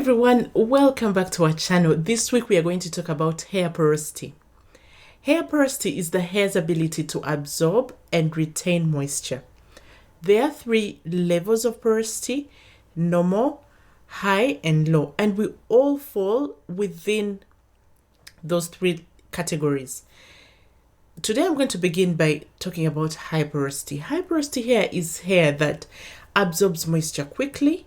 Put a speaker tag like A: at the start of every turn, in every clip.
A: everyone, welcome back to our channel. This week we are going to talk about hair porosity. Hair porosity is the hair's ability to absorb and retain moisture. There are three levels of porosity: normal, high, and low, and we all fall within those three categories. Today I'm going to begin by talking about high porosity. High porosity hair is hair that absorbs moisture quickly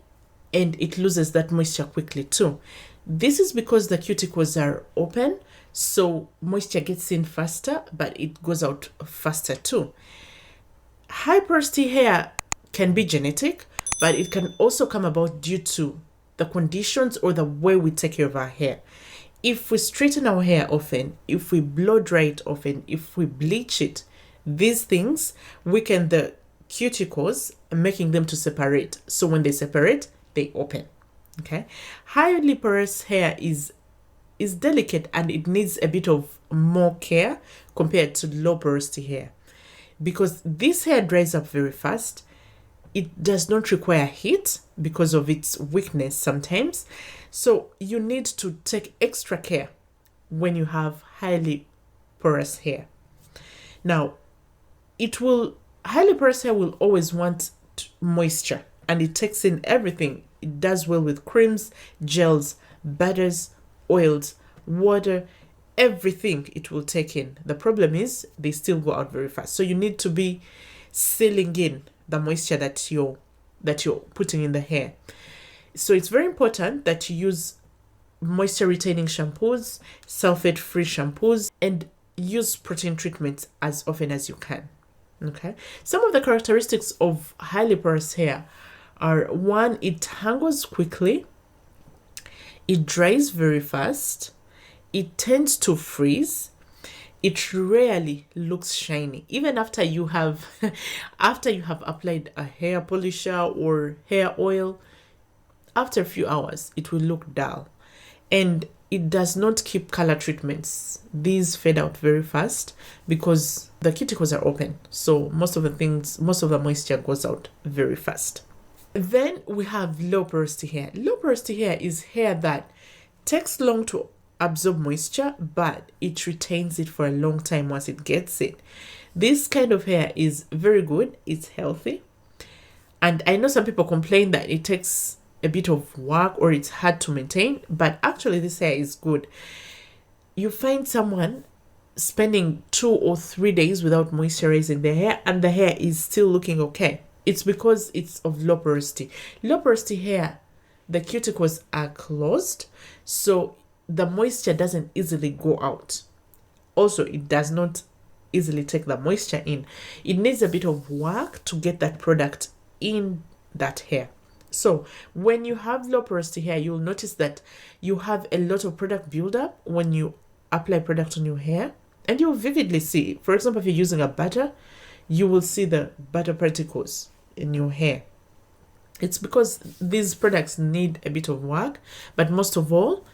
A: and it loses that moisture quickly too. This is because the cuticles are open, so moisture gets in faster, but it goes out faster too. High porosity hair can be genetic, but it can also come about due to the conditions or the way we take care of our hair. If we straighten our hair often, if we blow dry it often, if we bleach it, these things weaken the cuticles, making them to separate. So when they separate, they open. Okay. Highly porous hair is delicate and it needs a bit of more care compared to low porosity hair, because this hair dries up very fast. It does not require heat because of its weakness sometimes. So you need to take extra care when you have highly porous hair. Now, highly porous hair will always want moisture, and it takes in everything. It does well with creams, gels, butters, oils, water, everything it will take in. The problem is they still go out very fast. So you need to be sealing in the moisture that you're putting in the hair. So it's very important that you use moisture retaining shampoos, sulfate free shampoos, and use protein treatments as often as you can. Okay. Some of the characteristics of highly porous hair are: one, it tangles quickly, it dries very fast, it tends to frizz, it rarely looks shiny. Even after you have applied a hair polisher or hair oil, after a few hours it will look dull. And it does not keep color treatments. These fade out very fast because the cuticles are open. So most of the moisture goes out very fast. Then we have low porosity hair. Low porosity hair is hair that takes long to absorb moisture, but it retains it for a long time once it gets it. This kind of hair is very good. It's healthy. And I know some people complain that it takes a bit of work or it's hard to maintain, but actually this hair is good. You find someone spending 2 or 3 days without moisturizing their hair and the hair is still looking okay. It's because it's of low porosity. Low porosity hair, the cuticles are closed, so the moisture doesn't easily go out. Also, it does not easily take the moisture in. It needs a bit of work to get that product in that hair. So when you have low porosity hair, you'll notice that you have a lot of product buildup when you apply product on your hair, and you'll vividly see. For example, if you're using a butter, you will see the butter particles in your hair. It's because these products need a bit of work, but most of all,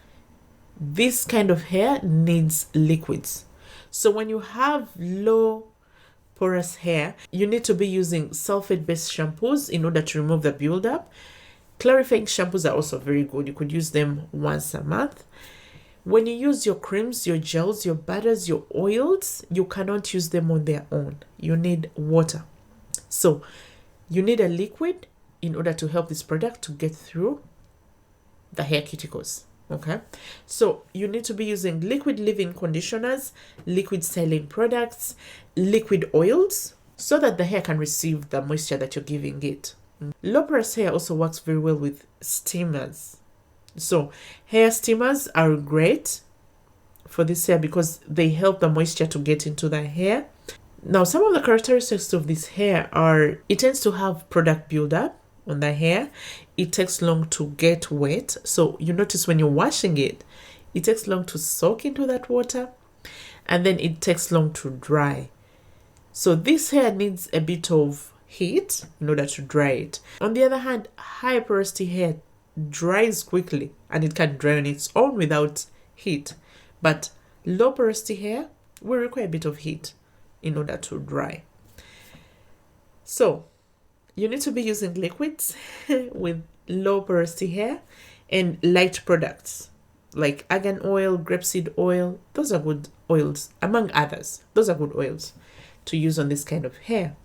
A: this kind of hair needs liquids. So when you have low porous hair, you need to be using sulfate-based shampoos in order to remove the buildup. Clarifying shampoos are also very good. You could use them once a month. When you use your creams, your gels, your butters, your oils, you cannot use them on their own. You need water. So you need a liquid in order to help this product to get through the hair cuticles. Okay, so you need to be using liquid leave-in conditioners, liquid styling products, liquid oils, so that the hair can receive the moisture that you're giving it. Low porous hair also works very well with steamers. So hair steamers are great for this hair because they help the moisture to get into the hair. Now, some of the characteristics of this hair are: it tends to have product buildup on the hair. It takes long to get wet. So you notice when you're washing it, it takes long to soak into that water, and then it takes long to dry. So this hair needs a bit of heat in order to dry it. On the other hand, high porosity hair dries quickly and it can dry on its own without heat. But low porosity hair will require a bit of heat in order to dry. So you need to be using liquids with low porosity hair And light products like argan oil, grapeseed oil, those are good oils, among others. Those are good oils to use on this kind of hair.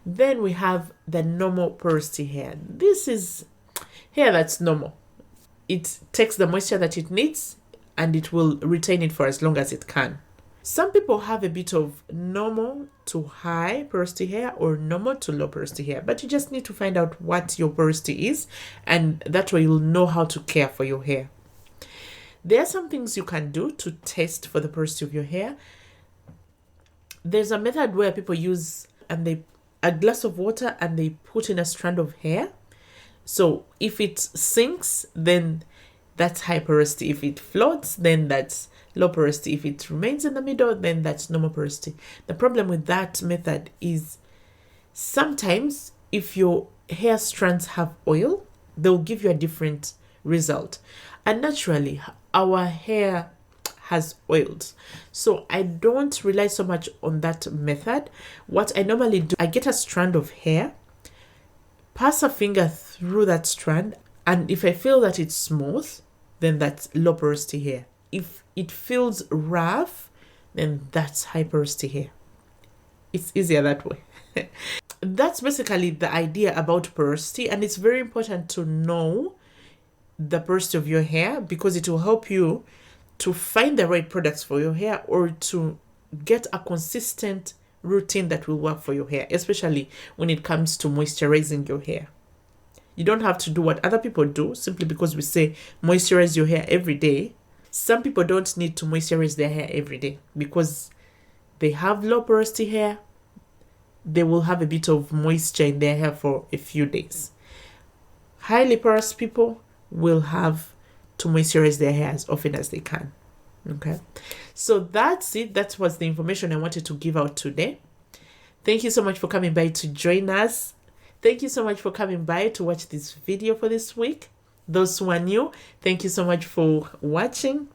A: Then we have the normal porosity hair. This is hair that's normal. It takes the moisture that it needs and it will retain it for as long as it can. Some people have a bit of normal to high porosity hair or normal to low porosity hair, but you just need to find out what your porosity is, and that way you'll know how to care for your hair. There are some things you can do to test for the porosity of your hair. There's a method where people use a glass of water and they put in a strand of hair. So if it sinks, then that's high porosity. If it floats, then that's low porosity. If it remains in the middle, then that's normal porosity. The problem with that method is sometimes if your hair strands have oil, they'll give you a different result. And naturally, our hair has oils. So I don't rely so much on that method. What I normally do, I get a strand of hair, pass a finger through that strand, and if I feel that it's smooth, then that's low porosity hair. If it feels rough, then that's high porosity hair. It's easier that way. That's basically the idea about porosity, and it's very important to know the porosity of your hair because it will help you to find the right products for your hair or to get a consistent routine that will work for your hair, especially when it comes to moisturizing your hair. You don't have to do what other people do simply because we say moisturize your hair every day. Some people don't need to moisturize their hair every day because they have low porosity hair. They will have a bit of moisture in their hair for a few days. Highly porous people will have to moisturize their hair as often as they can. Okay, so that's it. That was the information I wanted to give out today. Thank you so much for coming by to join us. Thank you so much for coming by to watch this video for this week. Those who are new, thank you so much for watching.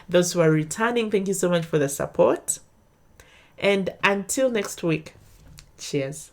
A: Those who are returning, thank you so much for the support. And until next week, cheers.